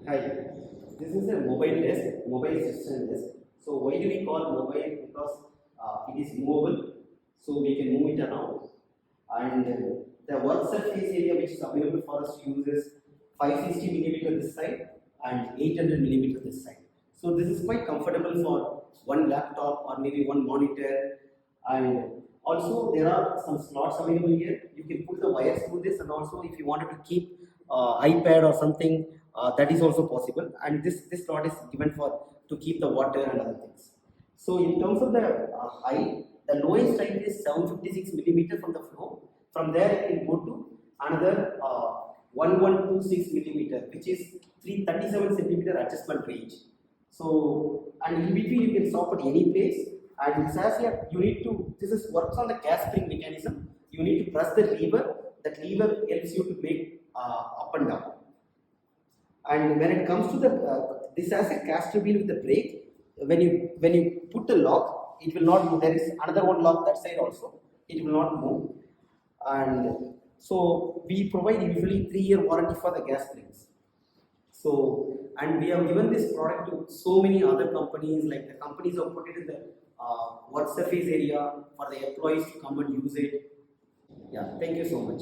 Hi, this is a mobile desk, mobile system desk. So why do we call mobile? Because it is movable, so we can move it around. And the work surface area which is available for us to use is 560 millimeter this side and 800 millimeter this side. So this is quite comfortable for one laptop or maybe one monitor. And also there are some slots available here. You can put the wires through this, and also if you wanted to keep iPad or something, that is also possible. And this slot is given for to keep the water and other things. So in terms of the height, the lowest height is 756 millimeter from the floor. From there it can go to another 1126 millimeter, which is 337 centimeter adjustment range. So, and in between you can stop at any place. And this has here, you need to, this is works on the gas spring mechanism. You need to press the lever. That lever helps you to make up and down. And when it comes to the, this has a caster wheel with the brake. When you put the lock, it will not move. There is another one lock that side also. It will not move. And so we provide usually 3-year warranty for the gas springs. So, and we have given this product to so many other companies, like the companies have put it in the work surface area for the employees to come and use it. Yeah, thank you so much.